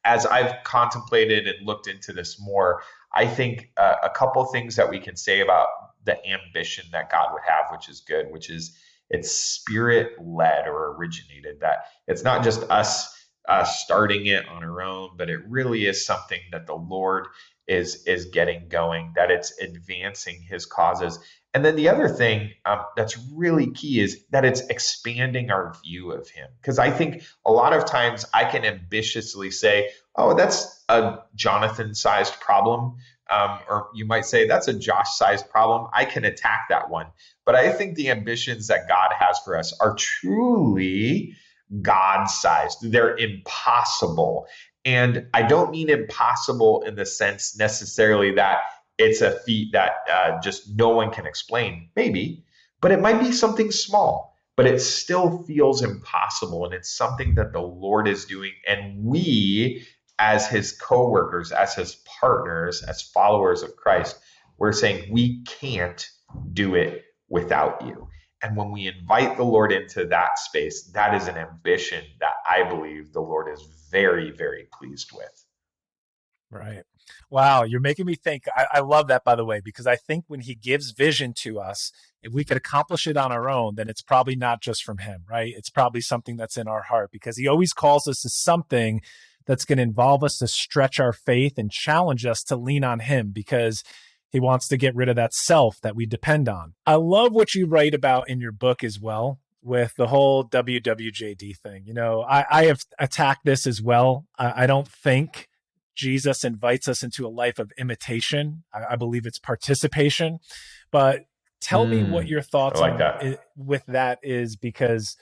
as I've contemplated and looked into this more, I think a couple things that we can say about the ambition that God would have, which is good, which is it's spirit-led or originated, that it's not just us starting it on our own, but it really is something that the Lord is getting going, that it's advancing his causes. And then the other thing that's really key is that it's expanding our view of him. Because I think a lot of times I can ambitiously say, oh, that's a Jonathan-sized problem. Or you might say, that's a Josh-sized problem. I can attack that one. But I think the ambitions that God has for us are truly God-sized. They're impossible. And I don't mean impossible in the sense necessarily that it's a feat that just no one can explain, maybe, but it might be something small, but it still feels impossible. And it's something that the Lord is doing. And we, as his co-workers, as his partners, as followers of Christ, we're saying we can't do it without you. And when we invite the Lord into that space, that is an ambition that I believe the Lord is very, very pleased with. Right. Wow. You're making me think. I love that, by the way, because I think when he gives vision to us, if we could accomplish it on our own, then it's probably not just from him, right? It's probably something that's in our heart, because he always calls us to something that's going to involve us to stretch our faith and challenge us to lean on him, because he wants to get rid of that self that we depend on. I love what you write about in your book as well, with the whole WWJD thing. I have attacked this as well. I don't think Jesus invites us into a life of imitation. I believe it's participation. But tell me what your thoughts like on that. With that is, because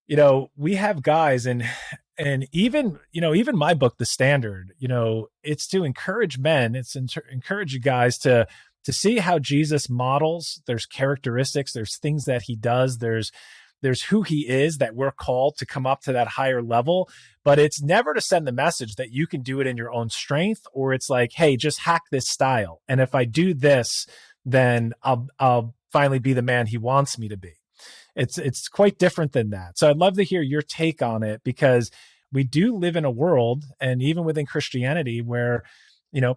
we have guys, and even my book, The Standard, it's to encourage men. It's encourage you guys to see how Jesus models. There's characteristics, there's things that he does, there's there's who he is that we're called to come up to that higher level, but it's never to send the message that you can do it in your own strength, or it's like, hey, just hack this style. And if I do this, then I'll finally be the man he wants me to be. It's quite different than that. So I'd love to hear your take on it, because we do live in a world, and even within Christianity, where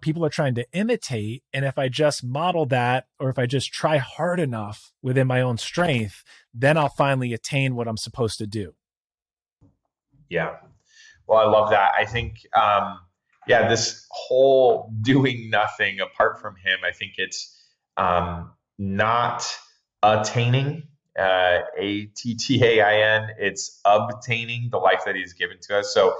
people are trying to imitate. And if I just model that, or if I just try hard enough within my own strength, then I'll finally attain what I'm supposed to do. Yeah. Well, I love that. I think, this whole doing nothing apart from him, I think it's not attaining, ATTAIN, it's obtaining the life that he's given to us. So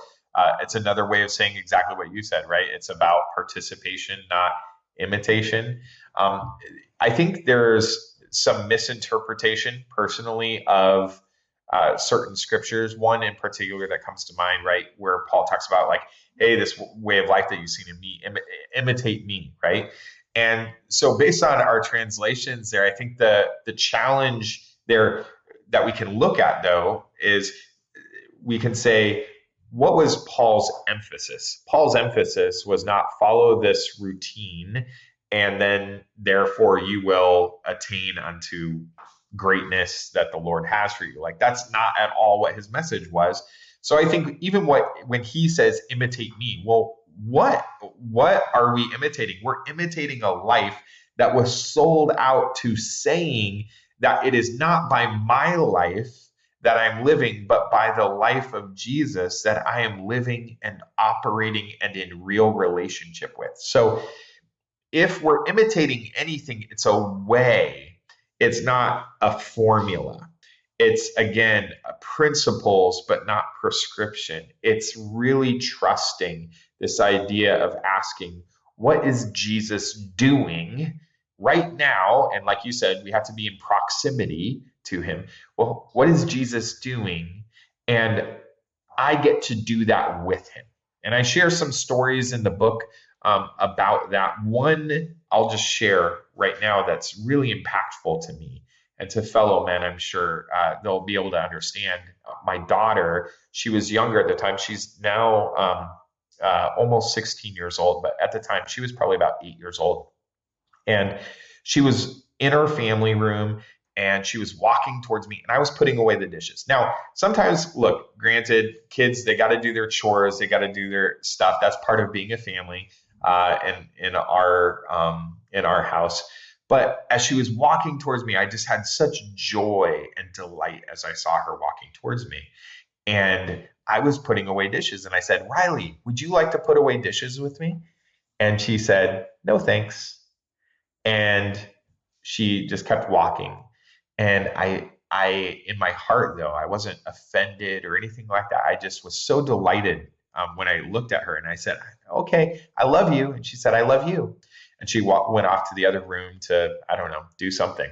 it's another way of saying exactly what you said, right? It's about participation, not imitation. I think there's some misinterpretation personally of certain scriptures. One in particular that comes to mind, right, where Paul talks about like, hey, this way of life that you've seen in me, imitate me, right? And so based on our translations there, I think the challenge there that we can look at, though, is we can say, what was Paul's emphasis? Paul's emphasis was not follow this routine and then therefore you will attain unto greatness that the Lord has for you. Like, that's not at all what his message was. So I think even when he says imitate me, well, what are we imitating? We're imitating a life that was sold out to saying that it is not by my life that I'm living, but by the life of Jesus that I am living and operating and in real relationship with. So if we're imitating anything, it's a way, it's not a formula. It's, again, principles, but not prescription. It's really trusting this idea of asking, what is Jesus doing right now? And like you said, we have to be in proximity to him. Well, what is Jesus doing? And I get to do that with him. And I share some stories in the book about that. One I'll just share right now that's really impactful to me and to fellow men. I'm sure they'll be able to understand. My daughter, she was younger at the time. She's now almost 16 years old, but at the time she was probably about 8 years old. And she was in her family room and she was walking towards me and I was putting away the dishes. Now, sometimes, look, granted, kids, they got to do their chores. They got to do their stuff. That's part of being a family in our house. But as she was walking towards me, I just had such joy and delight as I saw her walking towards me. And I was putting away dishes. And I said, Riley, would you like to put away dishes with me? And she said, no, thanks. And she just kept walking. And I, in my heart, though, I wasn't offended or anything like that. I just was so delighted when I looked at her and I said, okay, I love you. And she said, I love you. And she went off to the other room to, I don't know, do something.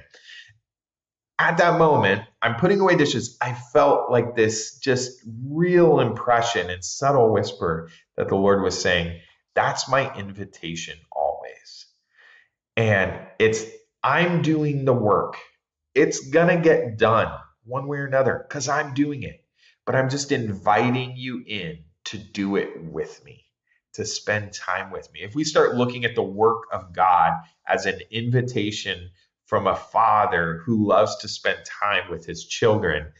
At that moment, I'm putting away dishes. I felt like this just real impression and subtle whisper that the Lord was saying, that's my invitation always. And I'm doing the work. It's going to get done one way or another because I'm doing it. But I'm just inviting you in to do it with me, to spend time with me. If we start looking at the work of God as an invitation from a father who loves to spend time with his children,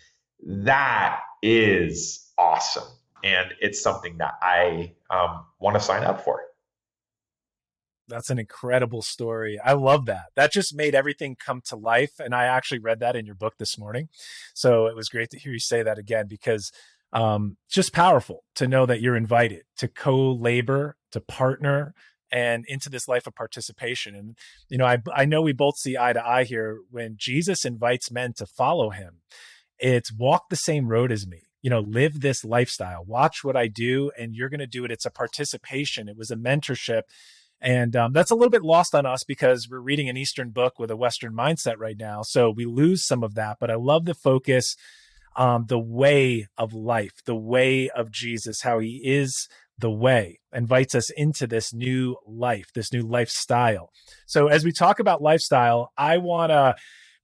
that is awesome. And it's something that I want to sign up for. That's an incredible story. I love that. That just made everything come to life. And I actually read that in your book this morning. So it was great to hear you say that again, because just powerful to know that you're invited to co-labor, to partner, and into this life of participation. And, I know we both see eye to eye here. When Jesus invites men to follow him, it's walk the same road as me. Live this lifestyle, watch what I do, and you're going to do it. It's a participation. It was a mentorship. And that's a little bit lost on us because we're reading an Eastern book with a Western mindset right now. So we lose some of that. But I love the focus on the way of life, the way of Jesus, how he is the way, invites us into this new life, this new lifestyle. So as we talk about lifestyle, I want to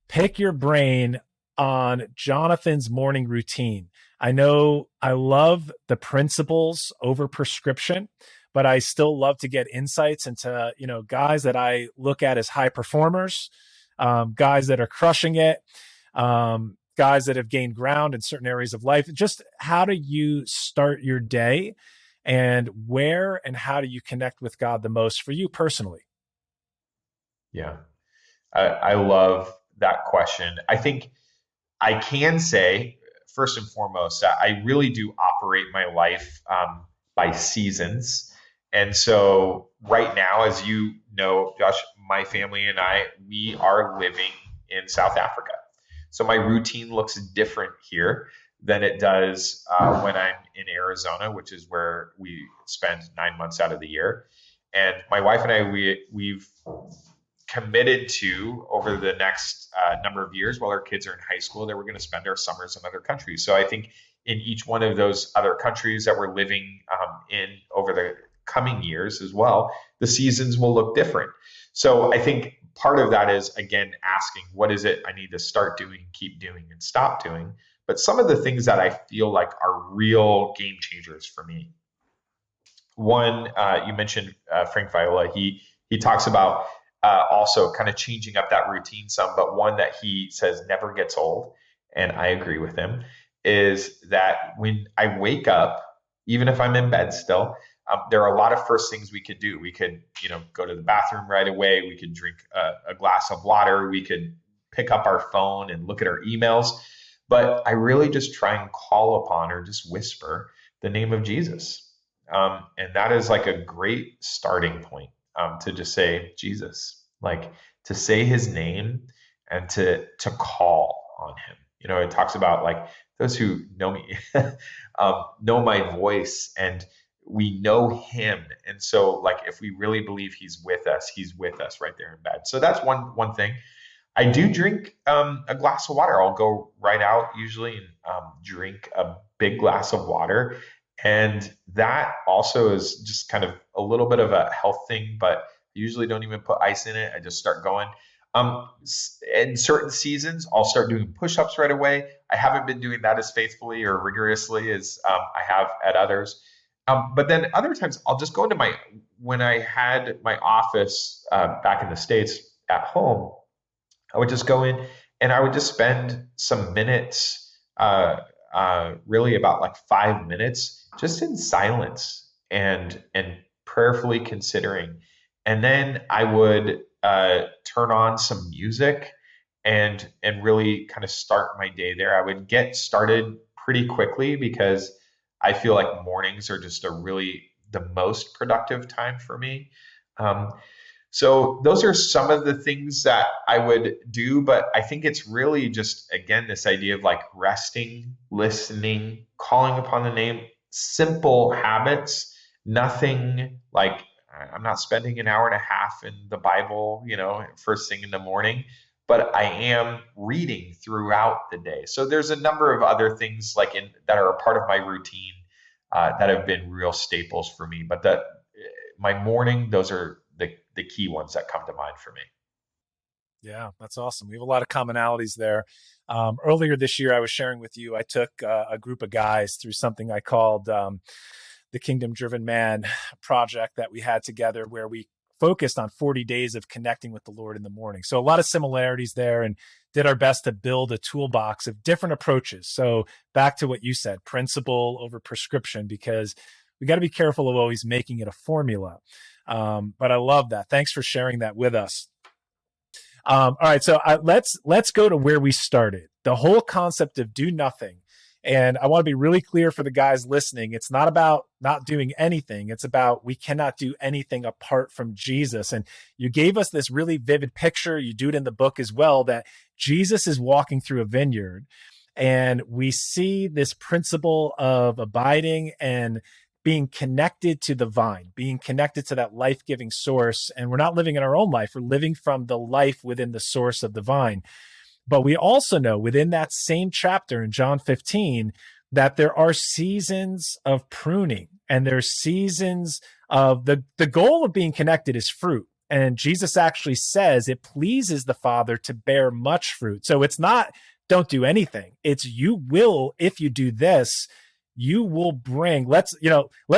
pick your brain on Jonathan's morning routine. I know I love the principles over prescription, but I still love to get insights into, guys that I look at as high performers, guys that are crushing it, guys that have gained ground in certain areas of life. Just how do you start your day, and where and how do you connect with God the most for you personally? Yeah. I love that question. I think I can say, first and foremost, that I really do operate my life by seasons. And so, right now, as you know, Josh, my family and I, we are living in South Africa. So, my routine looks different here than it does when I'm in Arizona, which is where we spend 9 months out of the year. And my wife and I, we've committed to over the next number of years while our kids are in high school that we're going to spend our summers in other countries. So I think in each one of those other countries that we're living in over the coming years as well, the seasons will look different. So I think part of that is, again, asking what is it I need to start doing, keep doing, and stop doing. But some of the things that I feel like are real game changers for me. One, you mentioned Frank Viola. He talks about also kind of changing up that routine some, but one that he says never gets old, and I agree with him, is that when I wake up, even if I'm in bed still, there are a lot of first things we could do. We could, go to the bathroom right away. We could drink a glass of water. We could pick up our phone and look at our emails. But I really just try and call upon or just whisper the name of Jesus. And that is like a great starting point. To just say Jesus, like to say his name and to call on him. It talks about like those who know me know my voice, and we know him. And so like if we really believe he's with us right there in bed. So that's one thing. I do drink a glass of water. I'll go right out usually and drink a big glass of water. And that also is just kind of a little bit of a health thing, but I usually don't even put ice in it. I just start going. In certain seasons, I'll start doing push-ups right away. I haven't been doing that as faithfully or rigorously as I have at others. But then other times, I'll just go into when I had my office back in the States at home, I would just go in and I would just spend some minutes, really about like 5 minutes, just in silence and prayerfully considering. And then I would turn on some music and really kind of start my day there. I would get started pretty quickly because I feel like mornings are just the most productive time for me. So those are some of the things that I would do, but I think it's really just, again, this idea of like resting, listening, calling upon the name, simple habits, nothing like I'm not spending an hour and a half in the Bible, first thing in the morning, but I am reading throughout the day. So there's a number of other things that are a part of my routine that have been real staples for me, but my morning, those are the key ones that come to mind for me. Yeah, that's awesome. We have a lot of commonalities there. Earlier this year, I was sharing with you, I took a group of guys through something I called the Kingdom Driven Man project that we had together, where we focused on 40 days of connecting with the Lord in the morning. So a lot of similarities there, and did our best to build a toolbox of different approaches. So back to what you said, principle over prescription, because we got to be careful of always making it a formula. But I love that. Thanks for sharing that with us. All right, so let's go to where we started. The whole concept of do nothing. And I want to be really clear for the guys listening. It's not about not doing anything. It's about we cannot do anything apart from Jesus. And you gave us this really vivid picture. You do it in the book as well, that Jesus is walking through a vineyard, and we see this principle of abiding and being connected to the vine, being connected to that life-giving source. And we're not living in our own life. We're living from the life within the source of the vine. But we also know within that same chapter in John 15 that there are seasons of pruning, and there's seasons of the goal of being connected is fruit. And Jesus actually says it pleases the Father to bear much fruit. So it's not don't do anything. It's you will, if you do this, you will bring, let's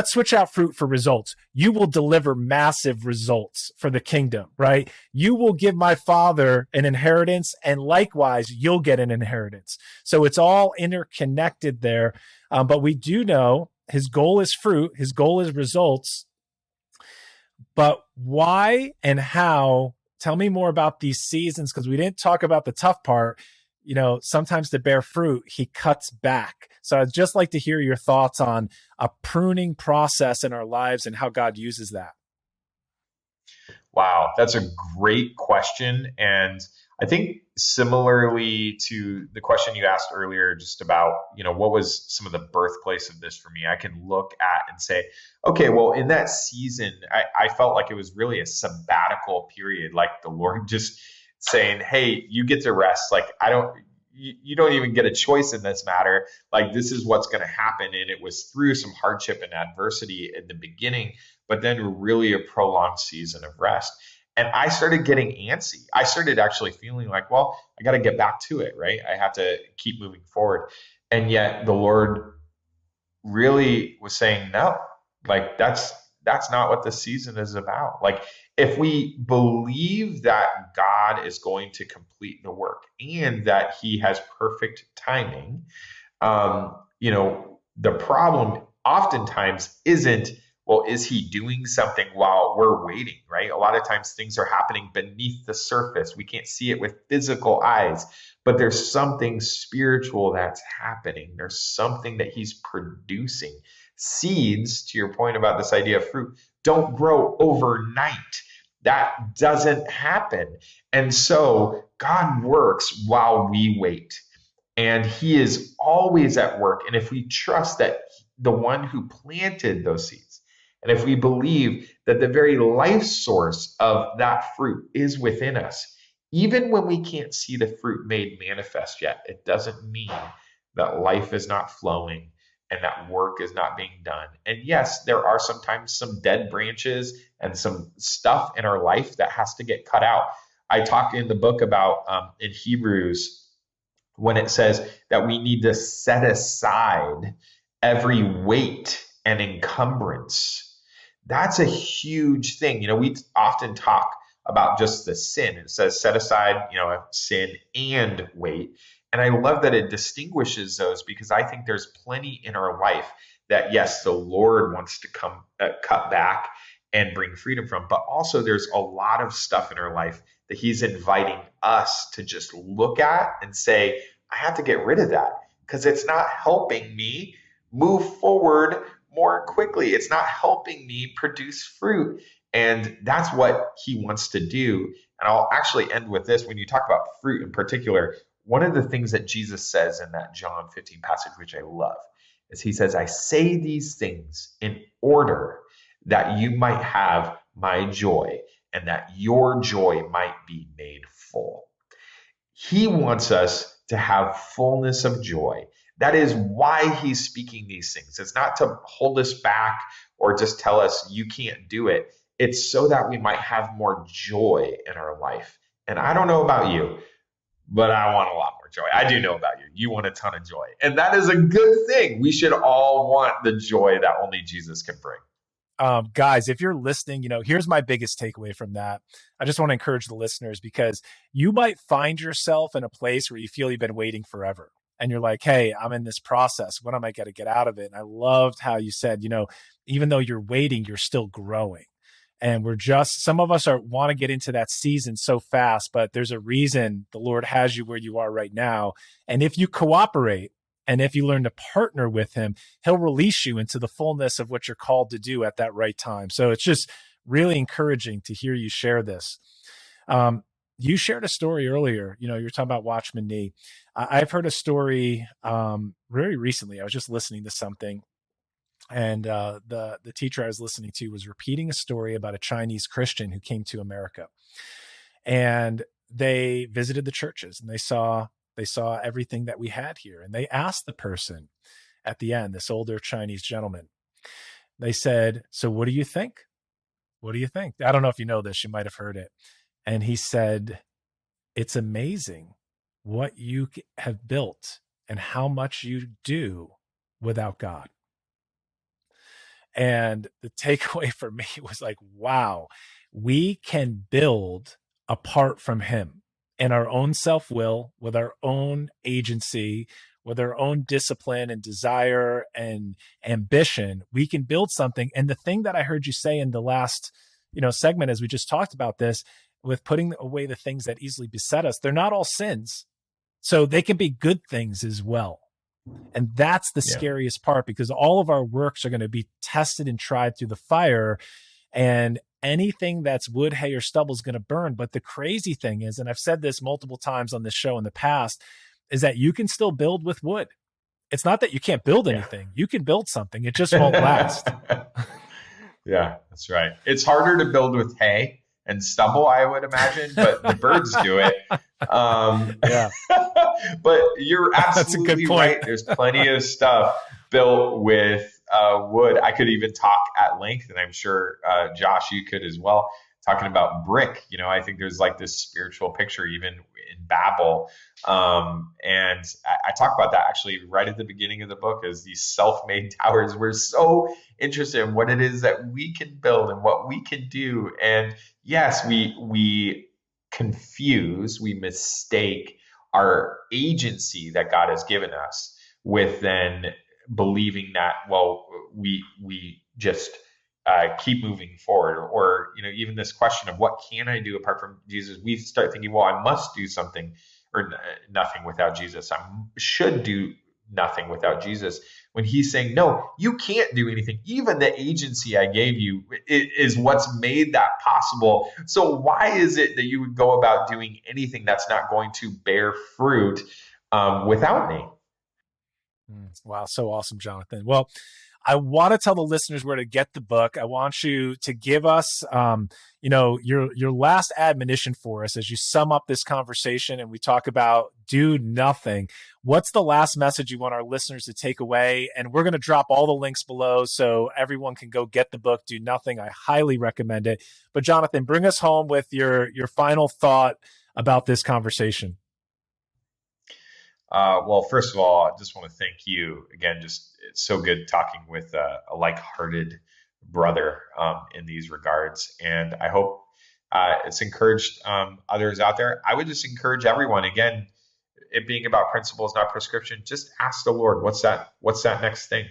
switch out fruit for results. You will deliver massive results for the kingdom, right? You will give my father an inheritance, and likewise, you'll get an inheritance. So it's all interconnected there. But we do know his goal is fruit, his goal is results. But why and how? Tell me more about these seasons, because we didn't talk about the tough part. Sometimes to bear fruit, he cuts back. So I'd just like to hear your thoughts on a pruning process in our lives and how God uses that. Wow, that's a great question. And I think similarly to the question you asked earlier, just about, what was some of the birthplace of this for me, I can look at and say, okay, well, in that season, I felt like it was really a sabbatical period, like the Lord just saying, hey, you get to rest. Like, you don't even get a choice in this matter. Like, this is what's going to happen. And it was through some hardship and adversity in the beginning, but then really a prolonged season of rest. And I started getting antsy. I started actually feeling like, well, I got to get back to it, right? I have to keep moving forward. And yet the Lord really was saying, no, like that's not what the season is about. Like, if we believe that God is going to complete the work and that he has perfect timing, the problem oftentimes isn't, well, is he doing something while we're waiting, right? A lot of times things are happening beneath the surface. We can't see it with physical eyes, but there's something spiritual that's happening. There's something that he's producing. Seeds, to your point about this idea of fruit, don't grow overnight. That doesn't happen. And so God works while we wait. And he is always at work. And if we trust that the one who planted those seeds, and if we believe that the very life source of that fruit is within us, even when we can't see the fruit made manifest yet, it doesn't mean that life is not flowing and that work is not being done. And yes, there are sometimes some dead branches and some stuff in our life that has to get cut out. I talk in the book about in Hebrews when it says that we need to set aside every weight and encumbrance. That's a huge thing. We often talk about just the sin. It says set aside, sin and weight. And I love that it distinguishes those, because I think there's plenty in our life that, yes, the Lord wants to come cut back and bring freedom from, but also there's a lot of stuff in our life that he's inviting us to just look at and say, I have to get rid of that because it's not helping me move forward more quickly. It's not helping me produce fruit. And that's what he wants to do. And I'll actually end with this. When you talk about fruit in particular, one of the things that Jesus says in that John 15 passage, which I love, is he says, I say these things in order that you might have my joy and that your joy might be made full. He wants us to have fullness of joy. That is why he's speaking these things. It's not to hold us back or just tell us you can't do it. It's so that we might have more joy in our life. And I don't know about you, but I want a lot more joy. I do know about you. You want a ton of joy. And that is a good thing. We should all want the joy that only Jesus can bring. Guys, if you're listening, here's my biggest takeaway from that. I just want to encourage the listeners, because you might find yourself in a place where you feel you've been waiting forever. And you're like, hey, I'm in this process. When am I going to get out of it? And I loved how you said, even though you're waiting, you're still growing. And some of us want to get into that season so fast, but there's a reason the Lord has you where you are right now. And if you cooperate, and if you learn to partner with him, he'll release you into the fullness of what you're called to do at that right time. So it's just really encouraging to hear you share this. You shared a story earlier, you're talking about Watchman Nee. I've heard a story very recently. I was just listening to something, and the teacher I was listening to was repeating a story about a Chinese Christian who came to America. And they visited the churches, and they saw everything that we had here. And they asked the person at the end, this older Chinese gentleman, they said, so what do you think? What do you think? I don't know if you know this, you might have heard it. And he said, it's amazing what you have built and how much you do without God. And the takeaway for me was like, wow, we can build apart from him in our own self-will, with our own agency, with our own discipline and desire and ambition. We can build something. And the thing that I heard you say in the last, segment, as we just talked about this, with putting away the things that easily beset us, they're not all sins. So they can be good things as well. And that's the scariest part, because all of our works are going to be tested and tried through the fire, and anything that's wood, hay, or stubble is going to burn. But the crazy thing is, and I've said this multiple times on this show in the past, is that you can still build with wood. It's not that you can't build anything. You can build something. It just won't last. Yeah, that's right. It's harder to build with hay and stubble, I would imagine, but the birds do it. But you're absolutely right. There's plenty of stuff built with wood. I could even talk at length, and I'm sure, Josh, you could as well, talking about brick. I think there's like this spiritual picture even in Babel. And I talk about that actually right at the beginning of the book, as these self-made towers. We're so interested in what it is that we can build and what we can do. And yes, we mistake our agency that God has given us with then believing that, well, we just keep moving forward. Or, even this question of what can I do apart from Jesus? We start thinking, well, I must do something or nothing without Jesus. I should do nothing without Jesus. When he's saying, no, you can't do anything. Even the agency I gave you is what's made that possible. So why is it that you would go about doing anything that's not going to bear fruit without me? Wow. So awesome, Jonathan. Well, I want to tell the listeners where to get the book. I want you to give us, your last admonition for us as you sum up this conversation and we talk about do nothing. What's the last message you want our listeners to take away? And we're going to drop all the links below so everyone can go get the book, Do Nothing. I highly recommend it. But Jonathan, bring us home with your final thought about this conversation. Well, first of all, I just want to thank you again. It's so good talking with a like-hearted brother in these regards. And I hope it's encouraged others out there. I would just encourage everyone, again, it being about principles, not prescription, just ask the Lord, what's that next thing?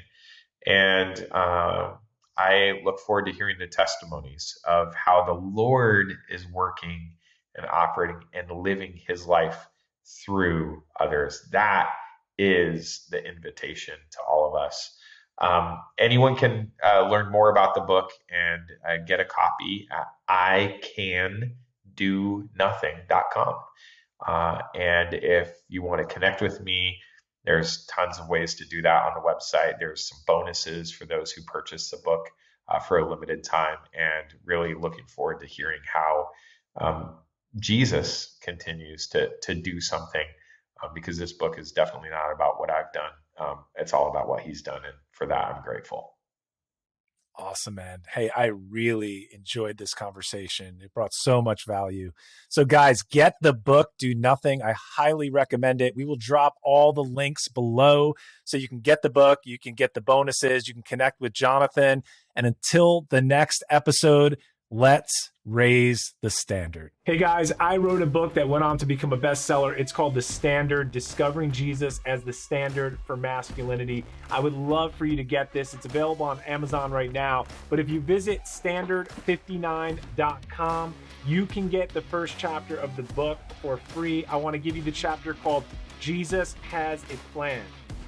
And I look forward to hearing the testimonies of how the Lord is working and operating and living his life through others. That is the invitation to all of us. Anyone can learn more about the book and get a copy at ICanDoNothing.com. And if you want to connect with me, there's tons of ways to do that on the website. There's some bonuses for those who purchase the book for a limited time, and really looking forward to hearing how Jesus continues to do something, because this book is definitely not about what I've done. It's all about what he's done. And for that, I'm grateful. Awesome, man. Hey, I really enjoyed this conversation. It brought so much value. So guys, get the book, Do Nothing. I highly recommend it. We will drop all the links below so you can get the book, you can get the bonuses, you can connect with Jonathan. And until the next episode, let's raise the standard. Hey guys, I wrote a book that went on to become a bestseller. It's called The Standard, Discovering Jesus as the Standard for Masculinity. I would love for you to get this. It's available on Amazon right now. But if you visit standard59.com, you can get the first chapter of the book for free. I want to give you the chapter called Jesus Has a Plan.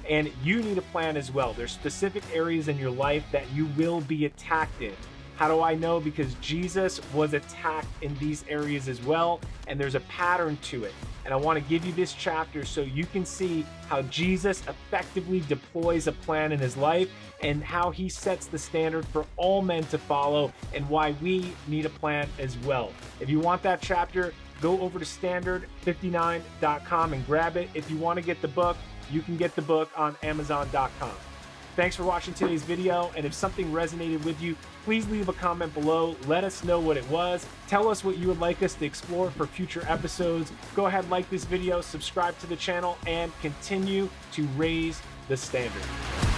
And you need a plan as well. There's specific areas in your life that you will be attacked in. How do I know? Because Jesus was attacked in these areas as well, and there's a pattern to it. And I want to give you this chapter so you can see how Jesus effectively deploys a plan in his life and how he sets the standard for all men to follow, and why we need a plan as well. If you want that chapter, go over to standard59.com and grab it. If you want to get the book, you can get the book on Amazon.com. Thanks for watching today's video, and if something resonated with you, please leave a comment below. Let us know what it was. Tell us what you would like us to explore for future episodes. Go ahead, like this video, subscribe to the channel, and continue to raise the standard.